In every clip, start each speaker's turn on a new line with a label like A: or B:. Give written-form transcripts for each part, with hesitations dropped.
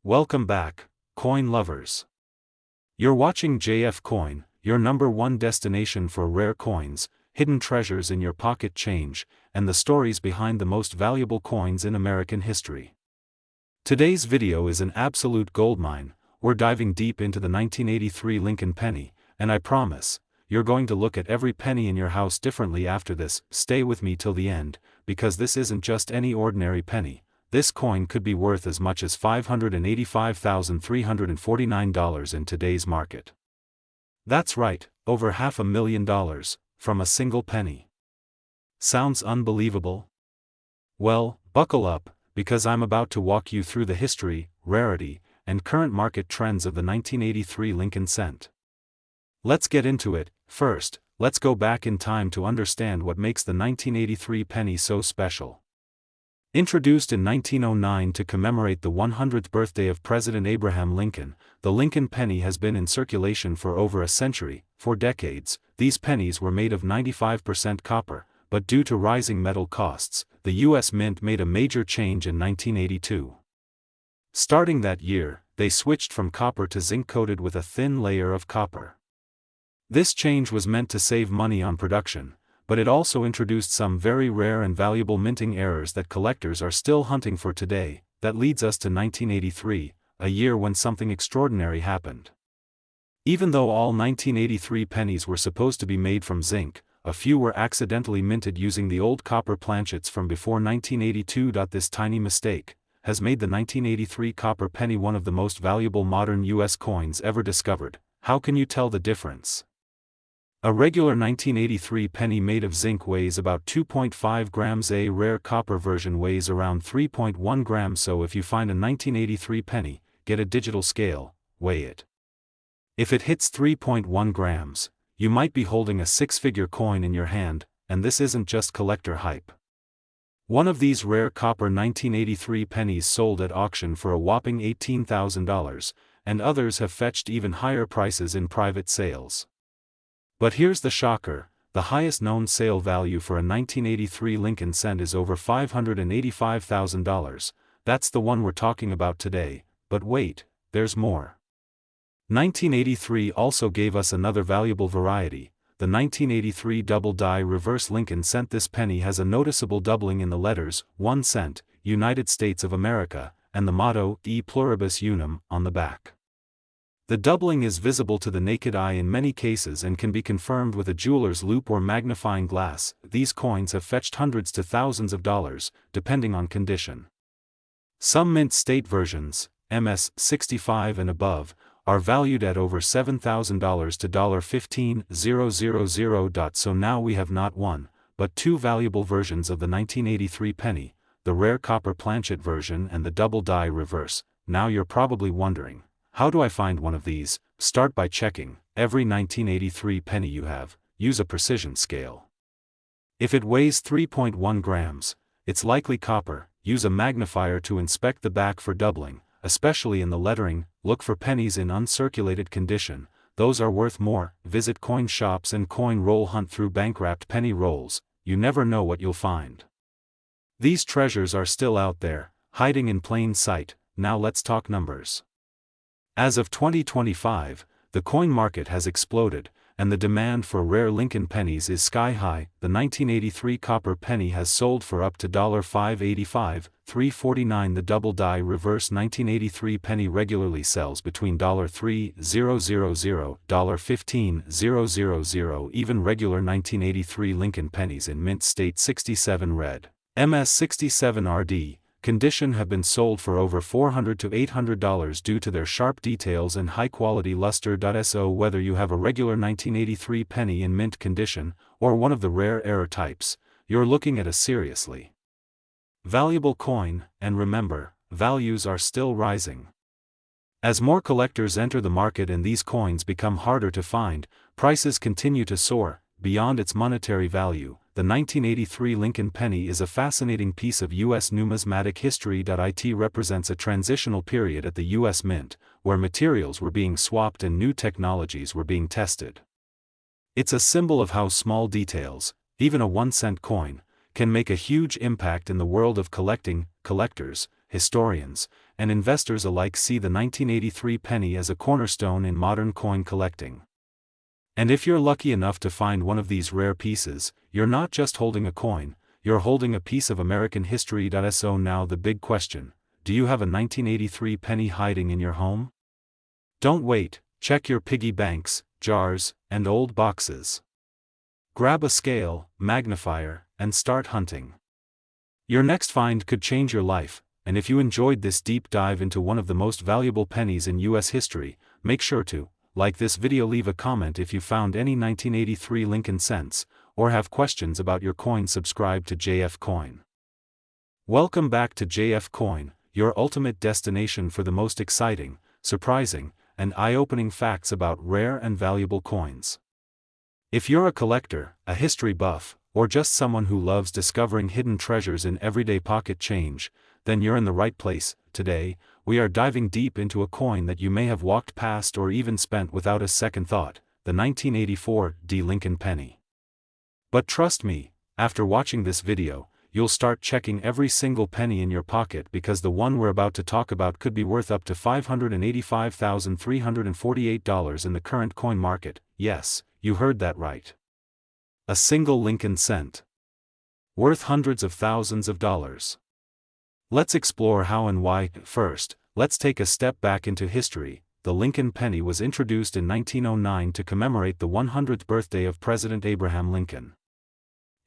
A: Welcome back, coin lovers. You're watching JF Coin, your #1 destination for rare coins, hidden treasures in your pocket change, and the stories behind the most valuable coins in American history. Today's video is an absolute goldmine. We're diving deep into the 1983 Lincoln penny, and I promise, you're going to look at every penny in your house differently after this. Stay with me till the end, because this isn't just any ordinary penny. This coin could be worth as much as $585,349 in today's market. That's right, over $500,000, from a single penny. Sounds unbelievable? Well, buckle up, because I'm about to walk you through the history, rarity, and current market trends of the 1983 Lincoln cent. Let's get into it. First, let's go back in time to understand what makes the 1983 penny so special. Introduced in 1909 to commemorate the 100th birthday of President Abraham Lincoln, the Lincoln penny has been in circulation for over a century. For decades, these pennies were made of 95% copper, but due to rising metal costs, the U.S. Mint made a major change in 1982. Starting that year, they switched from copper to zinc coated with a thin layer of copper. This change was meant to save money on production, but it also introduced some very rare and valuable minting errors that collectors are still hunting for today. That leads us to 1983, a year when something extraordinary happened. Even though all 1983 pennies were supposed to be made from zinc, a few were accidentally minted using the old copper planchets from before 1982. This tiny mistake has made the 1983 copper penny one of the most valuable modern U.S. coins ever discovered. How can you tell the difference? A regular 1983 penny made of zinc weighs about 2.5 grams. A rare copper version weighs around 3.1 grams. So if you find a 1983 penny, get a digital scale, weigh it. If it hits 3.1 grams, you might be holding a six-figure coin in your hand, and this isn't just collector hype. One of these rare copper 1983 pennies sold at auction for a whopping $18,000, and others have fetched even higher prices in private sales. But here's the shocker, the highest known sale value for a 1983 Lincoln cent is over $585,000, that's the one we're talking about today. But wait, there's more. 1983 also gave us another valuable variety, the 1983 double die reverse Lincoln cent. This penny has a noticeable doubling in the letters, 1 cent, United States of America, and the motto, E pluribus unum, on the back. The doubling is visible to the naked eye in many cases and can be confirmed with a jeweler's loupe or magnifying glass. These coins have fetched hundreds to thousands of dollars, depending on condition. Some mint state versions, MS 65 and above, are valued at over $7,000 to $15,000. So now we have not one, but two valuable versions of the 1983 penny, the rare copper planchet version and the double die reverse. Now you're probably wondering, how do I find one of these? Start by checking every 1983 penny you have. Use a precision scale. If it weighs 3.1 grams, it's likely copper. Use a magnifier to inspect the back for doubling, especially in the lettering. Look for pennies in uncirculated condition, those are worth more. Visit coin shops and coin roll hunt through bank-wrapped penny rolls, you never know what you'll find. These treasures are still out there, hiding in plain sight. Now let's talk numbers. As of 2025, the coin market has exploded, and the demand for rare Lincoln pennies is sky high. The 1983 copper penny has sold for up to $585, $349. The double die reverse 1983 penny regularly sells between $3,000, $15,000. Even regular 1983 Lincoln pennies in mint state 67 red, MS 67 RD, condition have been sold for over $400 to $800 due to their sharp details and high-quality luster. So whether you have a regular 1983 penny in mint condition, or one of the rare error types, you're looking at a seriously valuable coin. And remember, values are still rising. As more collectors enter the market and these coins become harder to find, prices continue to soar. Beyond its monetary value, the 1983 Lincoln penny is a fascinating piece of U.S. numismatic history. It represents a transitional period at the U.S. Mint, where materials were being swapped and new technologies were being tested. It's a symbol of how small details, even a 1-cent coin, can make a huge impact in the world of collecting. Collectors, historians, and investors alike see the 1983 penny as a cornerstone in modern coin collecting. And if you're lucky enough to find one of these rare pieces, you're not just holding a coin, you're holding a piece of American history. So now the big question: do you have a 1983 penny hiding in your home? Don't wait, check your piggy banks, jars, and old boxes. Grab a scale, magnifier, and start hunting. Your next find could change your life, and if you enjoyed this deep dive into one of the most valuable pennies in US history, make sure to like this video, leave a comment if you found any 1983 Lincoln cents, or have questions about your coin. Subscribe to JF Coin. Welcome back to JF Coin, your ultimate destination for the most exciting, surprising, and eye-opening facts about rare and valuable coins. If you're a collector, a history buff, or just someone who loves discovering hidden treasures in everyday pocket change, then you're in the right place. Today, we are diving deep into a coin that you may have walked past or even spent without a second thought, the 1984 Lincoln penny. But trust me, after watching this video, you'll start checking every single penny in your pocket, because the one we're about to talk about could be worth up to $585,348 in the current coin market. Yes, you heard that right. A single Lincoln cent. Worth hundreds of thousands of dollars. Let's explore how and why. First, let's take a step back into history. The Lincoln penny was introduced in 1909 to commemorate the 100th birthday of President Abraham Lincoln.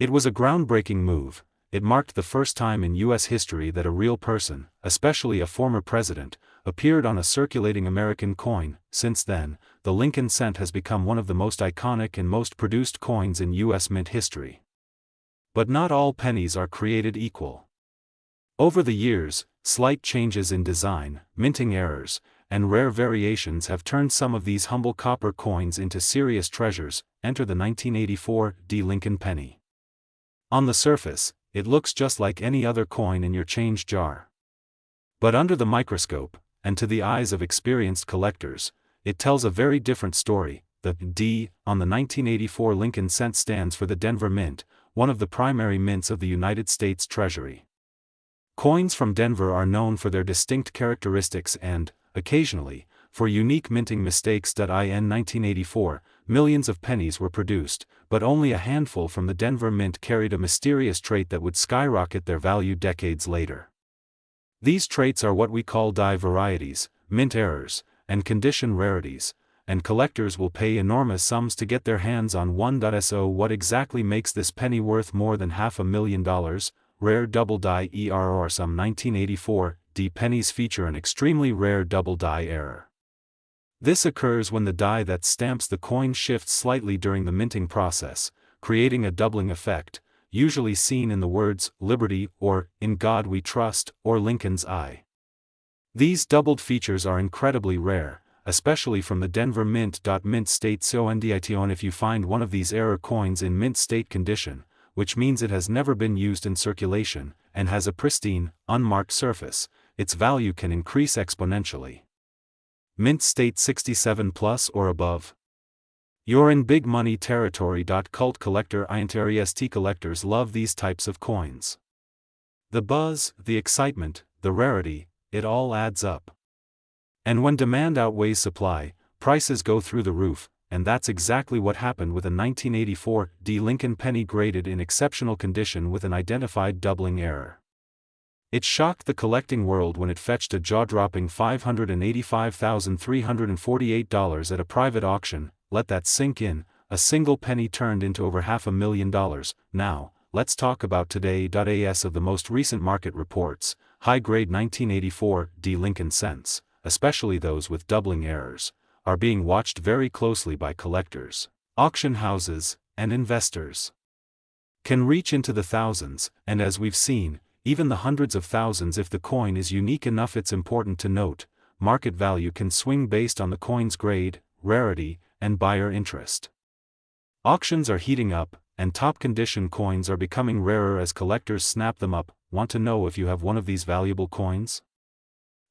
A: It was a groundbreaking move. It marked the first time in U.S. history that a real person, especially a former president, appeared on a circulating American coin. Since then, the Lincoln cent has become one of the most iconic and most produced coins in U.S. mint history. But not all pennies are created equal. Over the years, slight changes in design, minting errors, and rare variations have turned some of these humble copper coins into serious treasures. Enter the 1984 Lincoln penny. On the surface, it looks just like any other coin in your change jar. But under the microscope, and to the eyes of experienced collectors, it tells a very different story. The D on the 1984 Lincoln cent stands for the Denver Mint, one of the primary mints of the United States Treasury. Coins from Denver are known for their distinct characteristics and, occasionally, for unique minting mistakes. In 1984, millions of pennies were produced, but only a handful from the Denver Mint carried a mysterious trait that would skyrocket their value decades later. These traits are what we call die varieties, mint errors, and condition rarities, and collectors will pay enormous sums to get their hands on one. So what exactly makes this penny worth more than $500,000? Rare double die error. Some 1984 pennies feature an extremely rare double die error. This occurs when the die that stamps the coin shifts slightly during the minting process, creating a doubling effect, usually seen in the words "Liberty" or "In God We Trust" or "Lincoln's Eye." These doubled features are incredibly rare, especially from the Denver Mint. Mint state condition. If you find one of these error coins in mint state condition, which means it has never been used in circulation, and has a pristine, unmarked surface, its value can increase exponentially. Mint state 67 plus or above. You're in big money territory. Cult collector interest. Collectors love these types of coins. The buzz, the excitement, the rarity, it all adds up. And when demand outweighs supply, prices go through the roof. And that's exactly what happened with a 1984 Lincoln penny graded in exceptional condition with an identified doubling error. It shocked the collecting world when it fetched a jaw-dropping $585,348 at a private auction. Let that sink in. A single penny turned into over $500,000. Now, let's talk about today.as of the most recent market reports. High-grade 1984 Lincoln cents, especially those with doubling errors, are being watched very closely by collectors, auction houses, and investors. Can reach into the thousands, and as we've seen, even the hundreds of thousands if the coin is unique enough. It's important to note, market value can swing based on the coin's grade, rarity, and buyer interest. Auctions are heating up, and top-condition coins are becoming rarer as collectors snap them up. Want to know if you have one of these valuable coins?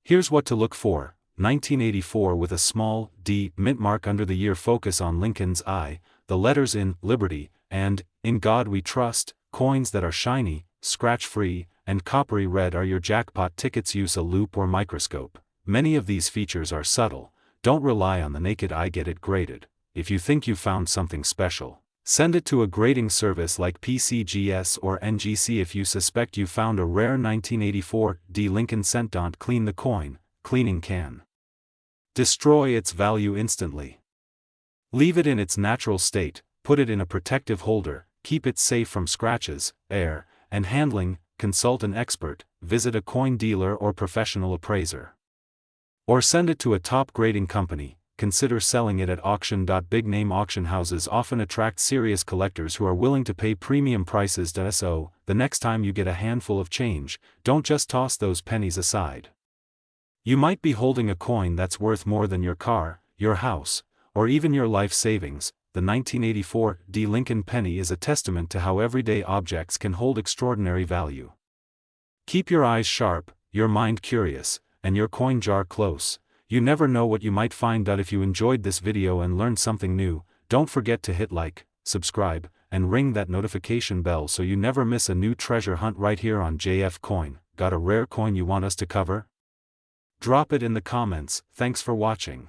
A: Here's what to look for. 1984 with a small D mint mark under the year. Focus on Lincoln's Eye, the letters in Liberty, and In God We Trust, coins that are shiny, scratch-free, and coppery red are your jackpot tickets. Use a loupe or microscope. Many of these features are subtle. Don't rely on the naked eye. Get it graded. If you think you found something special, send it to a grading service like PCGS or NGC. If you suspect you found a rare 1984 D Lincoln cent, don't clean the coin. Cleaning can destroy its value instantly. Leave it in its natural state, put it in a protective holder, keep it safe from scratches, air, and handling. Consult an expert, visit a coin dealer or professional appraiser. Or send it to a top grading company. Consider selling it at auction. Big name auction houses often attract serious collectors who are willing to pay premium prices. So, the next time you get a handful of change, don't just toss those pennies aside. You might be holding a coin that's worth more than your car, your house, or even your life savings. The 1984 D Lincoln penny is a testament to how everyday objects can hold extraordinary value. Keep your eyes sharp, your mind curious, and your coin jar close. You never know what you might find. If you enjoyed this video and learned something new, don't forget to hit like, subscribe, and ring that notification bell so you never miss a new treasure hunt right here on JF Coin. Got a rare coin you want us to cover? Drop it in the comments. Thanks for watching.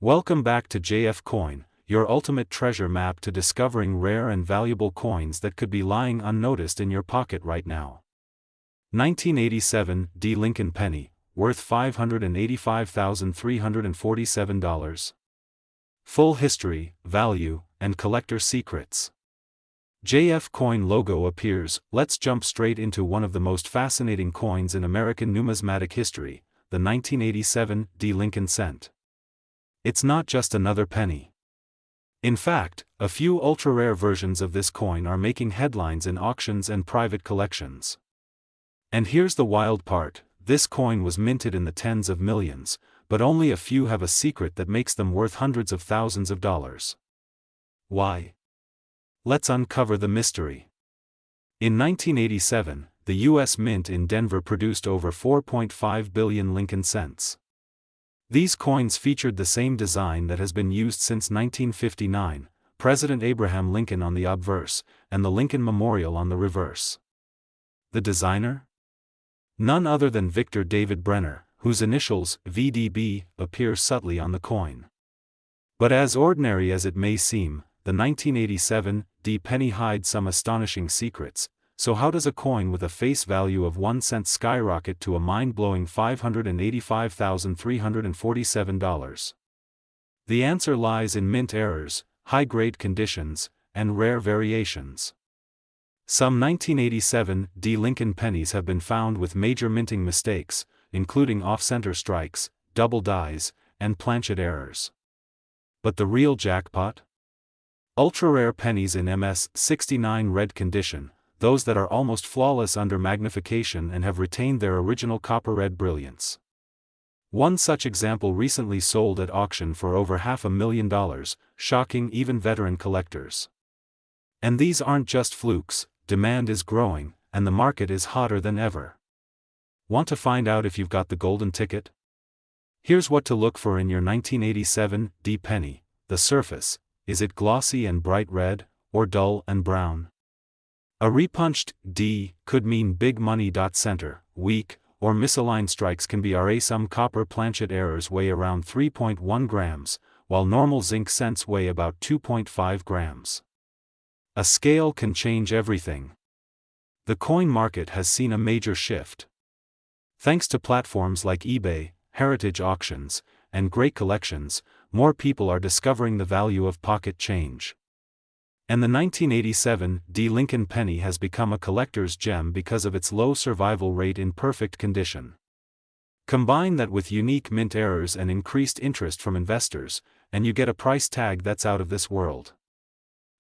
A: Welcome back to JF Coin, your ultimate treasure map to discovering rare and valuable coins that could be lying unnoticed in your pocket right now. 1987 D Lincoln penny, worth $585,347. Full history, value, and collector secrets. JF Coin logo appears. Let's jump straight into one of the most fascinating coins in American numismatic history, the 1987 D Lincoln cent. It's not just another penny. In fact, a few ultra-rare versions of this coin are making headlines in auctions and private collections. And here's the wild part, this coin was minted in the tens of millions, but only a few have a secret that makes them worth hundreds of thousands of dollars. Why? Let's uncover the mystery. In 1987, the U.S. Mint in Denver produced over 4.5 billion Lincoln cents. These coins featured the same design that has been used since 1959, President Abraham Lincoln on the obverse, and the Lincoln Memorial on the reverse. The designer? None other than Victor David Brenner, whose initials, VDB, appear subtly on the coin. But as ordinary as it may seem, the 1987 D penny hides some astonishing secrets. So how does a coin with a face value of 1 cent skyrocket to a mind-blowing $585,347? The answer lies in mint errors, high-grade conditions, and rare variations. Some 1987 D Lincoln pennies have been found with major minting mistakes, including off-center strikes, double dies, and planchet errors. But the real jackpot? Ultra-rare pennies in MS-69 red condition, those that are almost flawless under magnification and have retained their original copper red brilliance. One such example recently sold at auction for over $500,000, shocking even veteran collectors. And these aren't just flukes, demand is growing, and the market is hotter than ever. Want to find out if you've got the golden ticket? Here's what to look for in your 1987 D penny. The surface, is it glossy and bright red, or dull and brown? A repunched D could mean big money. Center, weak, or misaligned strikes can be RA. Some copper planchet errors weigh around 3.1 grams, while normal zinc cents weigh about 2.5 grams. A scale can change everything. The coin market has seen a major shift. Thanks to platforms like eBay, heritage auctions, and great collections, more people are discovering the value of pocket change. And the 1987 D Lincoln penny has become a collector's gem because of its low survival rate in perfect condition. Combine that with unique mint errors and increased interest from investors, and you get a price tag that's out of this world.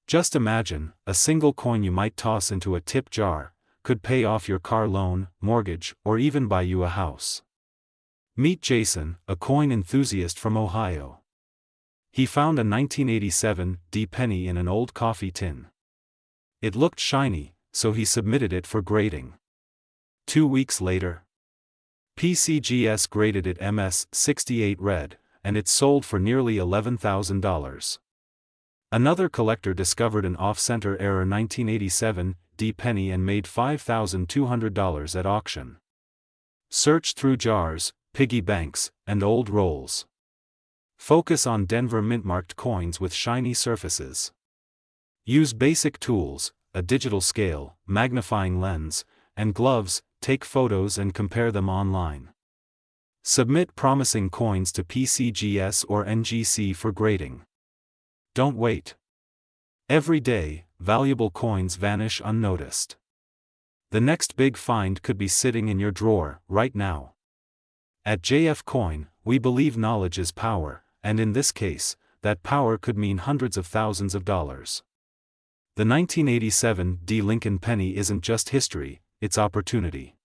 A: Just imagine, a single coin you might toss into a tip jar could pay off your car loan, mortgage, or even buy you a house. Meet Jason, a coin enthusiast from Ohio. He found a 1987 D penny in an old coffee tin. It looked shiny, so he submitted it for grading. 2 weeks later, PCGS graded it MS-68 red, and it sold for nearly $11,000. Another collector discovered an off-center error 1987 D penny and made $5,200 at auction. Search through jars, piggy banks, and old rolls. Focus on Denver mint-marked coins with shiny surfaces. Use basic tools, a digital scale, magnifying lens, and gloves, take photos and compare them online. Submit promising coins to PCGS or NGC for grading. Don't wait. Every day, valuable coins vanish unnoticed. The next big find could be sitting in your drawer, right now. At JF Coin, we believe knowledge is power, and in this case, that power could mean hundreds of thousands of dollars. The 1987 D Lincoln penny isn't just history, it's opportunity.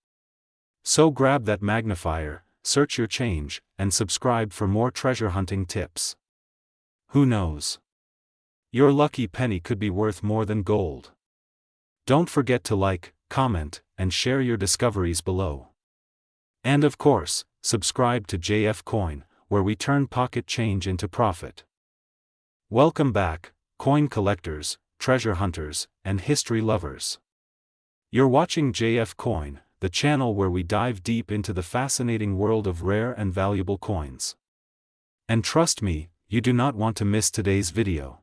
A: So grab that magnifier, search your change, and subscribe for more treasure hunting tips. Who knows? Your lucky penny could be worth more than gold. Don't forget to like, comment, and share your discoveries below. And of course, subscribe to JF Coin, where we turn pocket change into profit. Welcome back, coin collectors, treasure hunters, and history lovers. You're watching JF Coin, the channel where we dive deep into the fascinating world of rare and valuable coins. And trust me, you do not want to miss today's video.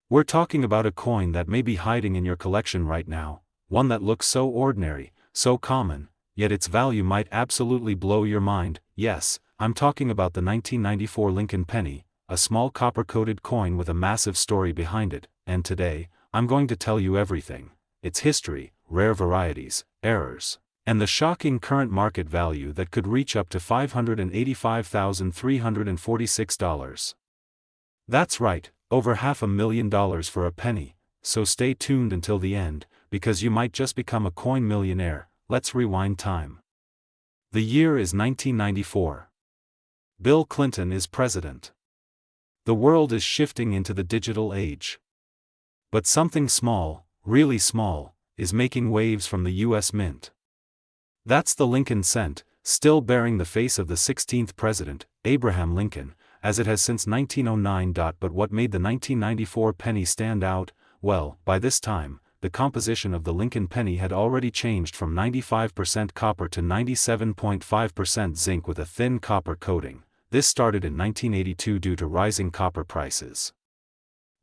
A: We're talking about a coin that may be hiding in your collection right now, one that looks so ordinary, so common, yet its value might absolutely blow your mind. Yes, I'm talking about the 1994 Lincoln penny, a small copper-coated coin with a massive story behind it, and today, I'm going to tell you everything: its history, rare varieties, errors, and the shocking current market value that could reach up to $585,346. That's right, over $500,000 for a penny, so stay tuned until the end, because you might just become a coin millionaire. Let's rewind time. The year is 1994. Bill Clinton is president. The world is shifting into the digital age. But something small, really small, is making waves from the US Mint. That's the Lincoln cent, still bearing the face of the 16th president, Abraham Lincoln, as it has since 1909. But what made the 1994 penny stand out? Well, by this time, the composition of the Lincoln penny had already changed from 95% copper to 97.5% zinc with a thin copper coating. This started in 1982 due to rising copper prices.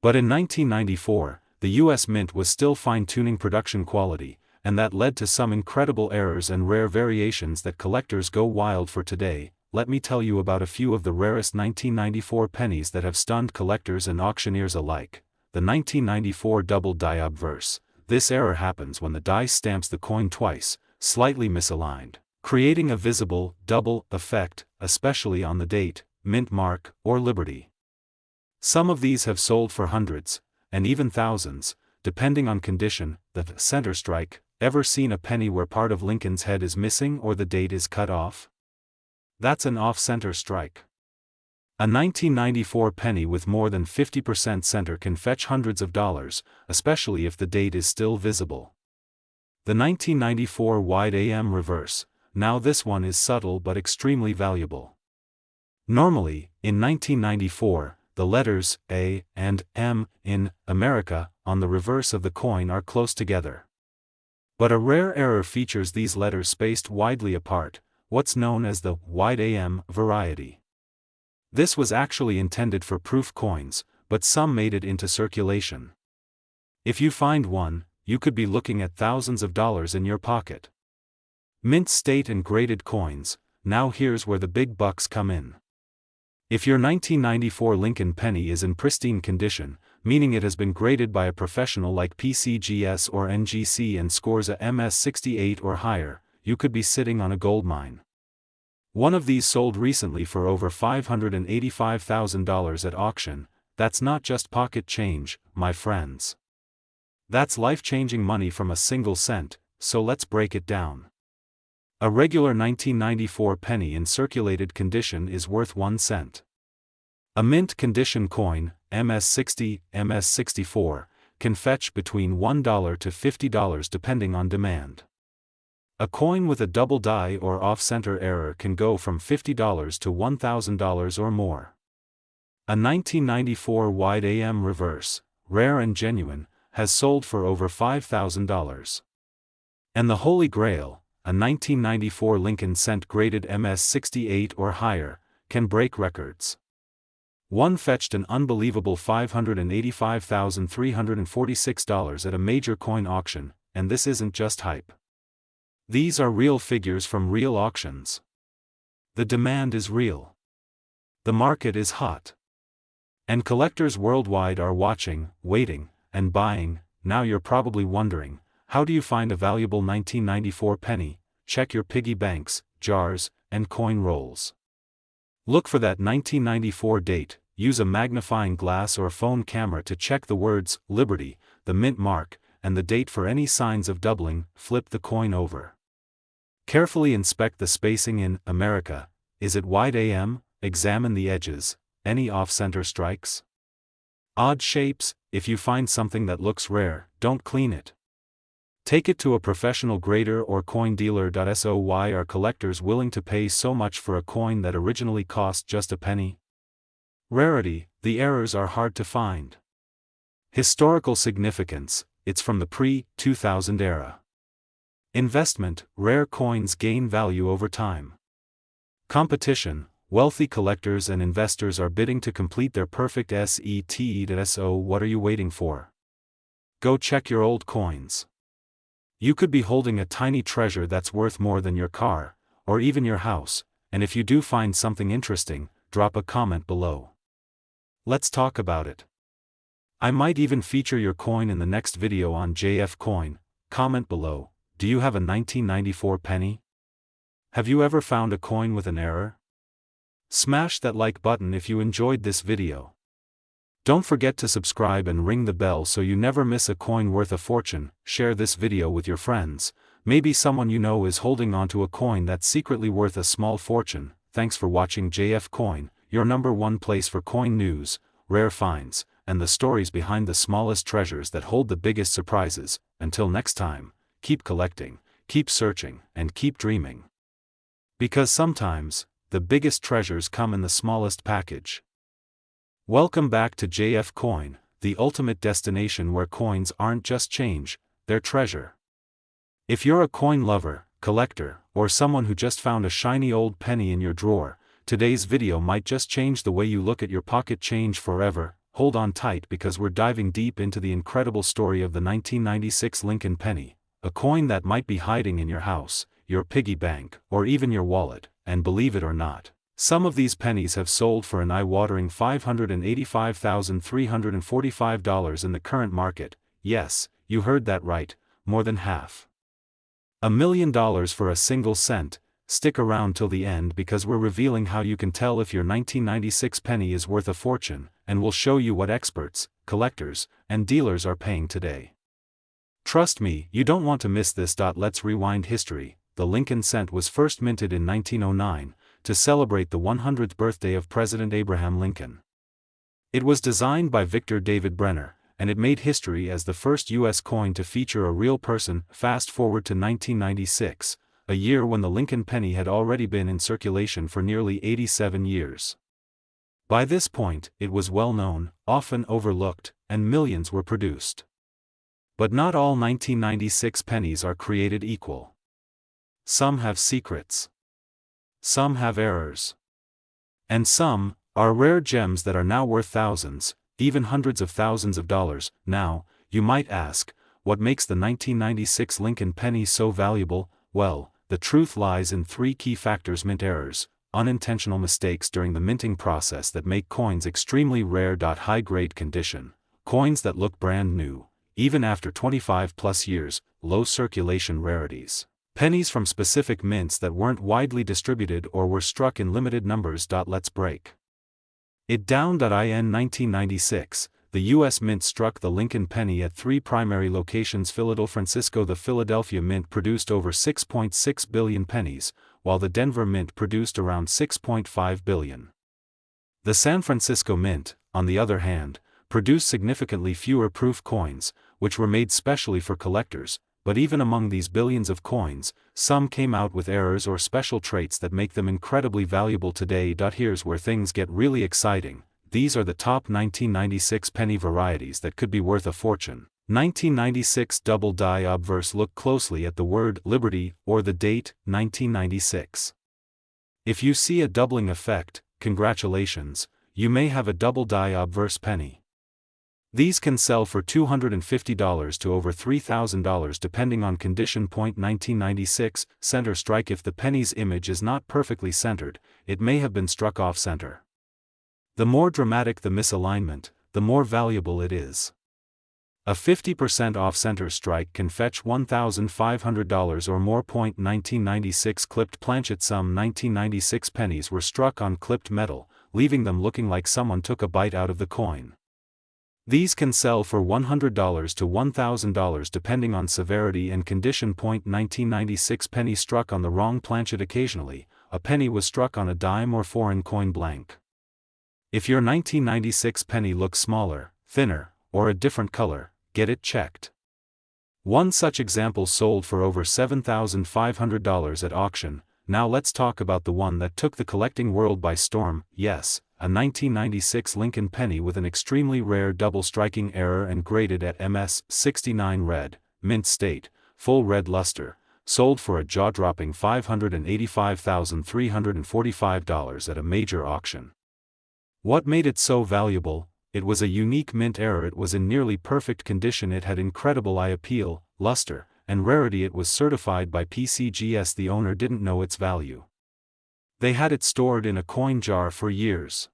A: But in 1994, the US Mint was still fine-tuning production quality, and that led to some incredible errors and rare variations that collectors go wild for today. Let me tell you about a few of the rarest 1994 pennies that have stunned collectors and auctioneers alike. The 1994 double die obverse. This error happens when the die stamps the coin twice, slightly misaligned, creating a visible, double effect, especially on the date, mint mark, or Liberty. Some of these have sold for hundreds, and even thousands, depending on condition. The center strike. Ever seen a penny where part of Lincoln's head is missing or the date is cut off? That's an off-center strike. A 1994 penny with more than 50% center can fetch hundreds of dollars, especially if the date is still visible. The 1994 wide AM reverse. Now this one is subtle but extremely valuable. Normally, in 1994, the letters A and M in America on the reverse of the coin are close together. But a rare error features these letters spaced widely apart, what's known as the wide AM variety. This was actually intended for proof coins, but some made it into circulation. If you find one, you could be looking at thousands of dollars in your pocket. Mint state and graded coins. Now here's where the big bucks come in. If your 1994 Lincoln penny is in pristine condition, meaning it has been graded by a professional like PCGS or NGC and scores a MS68 or higher, you could be sitting on a gold mine. One of these sold recently for over $585,000 at auction. That's not just pocket change, my friends. That's life-changing money from a single cent, so let's break it down. A regular 1994 penny in circulated condition is worth 1 cent. A mint condition coin, MS60, MS64, can fetch between $1 to $50 depending on demand. A coin with a double die or off-center error can go from $50 to $1,000 or more. A 1994 wide AM reverse, rare and genuine, has sold for over $5,000. And the Holy Grail, a 1994 Lincoln Cent graded MS-68 or higher, can break records. One fetched an unbelievable $585,346 at a major coin auction, and this isn't just hype. These are real figures from real auctions. The demand is real. The market is hot. And collectors worldwide are watching, waiting, and buying. Now you're probably wondering, how do you find a valuable 1994 penny? Check your piggy banks, jars, and coin rolls. Look for that 1994 date. Use a magnifying glass or phone camera to check the words Liberty, the mint mark, and the date for any signs of doubling. Flip the coin over. Carefully inspect the spacing in America. Is it wide AM? Examine the edges. Any off-center strikes? Odd shapes? If you find something that looks rare, don't clean it. Take it to a professional grader or coin dealer. So why are collectors willing to pay so much for a coin that originally cost just a penny? Rarity, the errors are hard to find. Historical significance, it's from the pre-2000 era. Investment, rare coins gain value over time. Competition, wealthy collectors and investors are bidding to complete their perfect set. So what are you waiting for? Go check your old coins. You could be holding a tiny treasure that's worth more than your car, or even your house, and if you do find something interesting, drop a comment below. Let's talk about it. I might even feature your coin in the next video on JF Coin. Comment below, do you have a 1994 penny? Have you ever found a coin with an error? Smash that like button if you enjoyed this video. Don't forget to subscribe and ring the bell so you never miss a coin worth a fortune. Share this video with your friends. Maybe someone you know is holding onto a coin that's secretly worth a small fortune. Thanks for watching JF Coin, your #1 place for coin news, rare finds, and the stories behind the smallest treasures that hold the biggest surprises. Until next time, keep collecting, keep searching, and keep dreaming. Because sometimes, the biggest treasures come in the smallest package. Welcome back to JF Coin, the ultimate destination where coins aren't just change, they're treasure. If you're a coin lover, collector, or someone who just found a shiny old penny in your drawer, today's video might just change the way you look at your pocket change forever. Hold on tight because we're diving deep into the incredible story of the 1996 Lincoln penny, a coin that might be hiding in your house, your piggy bank, or even your wallet. And believe it or not, some of these pennies have sold for an eye-watering $585,345 in the current market. Yes, you heard that right, more than half. $1 million for a single cent. Stick around till the end because we're revealing how you can tell if your 1996 penny is worth a fortune, and we'll show you what experts, collectors, and dealers are paying today. Trust me, you don't want to miss this. Let's rewind history. The Lincoln Cent was first minted in 1909, to celebrate the 100th birthday of President Abraham Lincoln. It was designed by Victor David Brenner, and it made history as the first U.S. coin to feature a real person. Fast forward to 1996, a year when the Lincoln penny had already been in circulation for nearly 87 years. By this point, it was well known, often overlooked, and millions were produced. But not all 1996 pennies are created equal. Some have secrets. Some have errors. And some are rare gems that are now worth thousands, even hundreds of thousands of dollars. Now, you might ask, what makes the 1996 Lincoln penny so valuable? Well, the truth lies in 3 key factors: mint errors, unintentional mistakes during the minting process that make coins extremely rare. High-grade condition, coins that look brand new, even after 25+ years, low circulation rarities. Pennies from specific mints that weren't widely distributed or were struck in limited numbers. Let's break it down. In 1996, the U.S. Mint struck the Lincoln penny at 3 primary locations. Francisco. The Philadelphia Mint produced over 6.6 billion pennies, while the Denver Mint produced around 6.5 billion. The San Francisco Mint, on the other hand, produced significantly fewer proof coins, which were made specially for collectors. But even among these billions of coins, some came out with errors or special traits that make them incredibly valuable today. Here's where things get really exciting. These are the top 1996 penny varieties that could be worth a fortune. 1996 double die obverse. Look closely at the word Liberty or the date 1996. If you see a doubling effect, congratulations, you may have a double die obverse penny. These can sell for $250 to over $3,000 depending on condition. 1996 center strike. If the penny's image is not perfectly centered, it may have been struck off center. The more dramatic the misalignment, the more valuable it is. A 50% off-center strike can fetch $1,500 or more. 1996 clipped planchet. Some 1996 pennies were struck on clipped metal, leaving them looking like someone took a bite out of the coin. These can sell for $100 to $1,000 depending on severity and condition. 1996 penny struck on the wrong planchet. Occasionally, a penny was struck on a dime or foreign coin blank. If your 1996 penny looks smaller, thinner, or a different color, get it checked. One such example sold for over $7,500 at auction. Now let's talk about the one that took the collecting world by storm. Yes, a 1996 Lincoln penny with an extremely rare double striking error and graded at MS69 red, mint state, full red luster, sold for a jaw-dropping $585,345 at a major auction. What made it so valuable? It was a unique mint error. It was in nearly perfect condition. It had incredible eye appeal, luster, and rarity. It was certified by PCGS. The owner didn't know its value. They had it stored in a coin jar for years.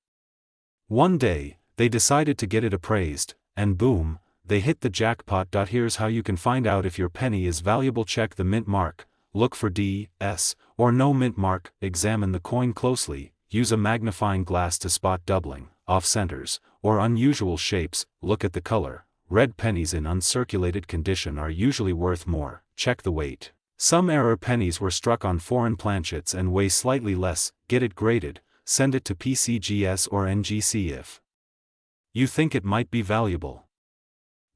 A: One day, they decided to get it appraised, and boom, they hit the jackpot. Here's how you can find out if your penny is valuable. Check the mint mark, look for D, S, or no mint mark, examine the coin closely, use a magnifying glass to spot doubling, off-centers, or unusual shapes. Look at the color. Red pennies in uncirculated condition are usually worth more. Check the weight. Some error pennies were struck on foreign planchets and weigh slightly less. Get it graded, send it to PCGS or NGC if you think it might be valuable.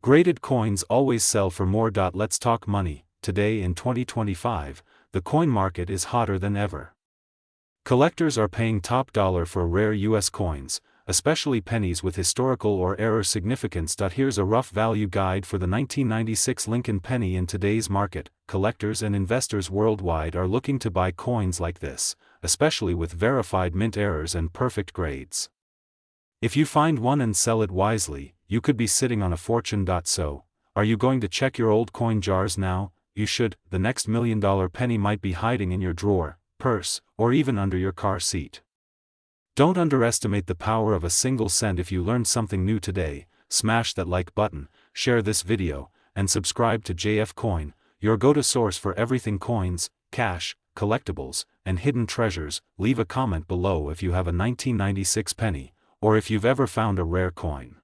A: Graded coins always sell for more. Let's talk money. Today in 2025, the coin market is hotter than ever. Collectors are paying top dollar for rare US coins, especially pennies with historical or error significance. Here's a rough value guide for the 1996 Lincoln penny. In today's market, collectors and investors worldwide are looking to buy coins like this, especially with verified mint errors and perfect grades. If you find one and sell it wisely, you could be sitting on a fortune. So, are you going to check your old coin jars now? You should. The next $1 million penny might be hiding in your drawer, purse, or even under your car seat. Don't underestimate the power of a single cent. If you learned something new today, smash that like button, share this video, and subscribe to JF Coin, your go-to source for everything coins, cash, collectibles, and hidden treasures. Leave a comment below if you have a 1996 penny, or if you've ever found a rare coin.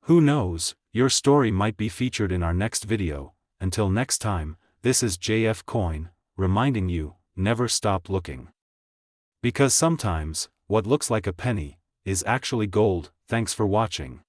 A: Who knows, your story might be featured in our next video. Until next time, this is JF Coin, reminding you, never stop looking. Because sometimes, what looks like a penny is actually gold. Thanks for watching.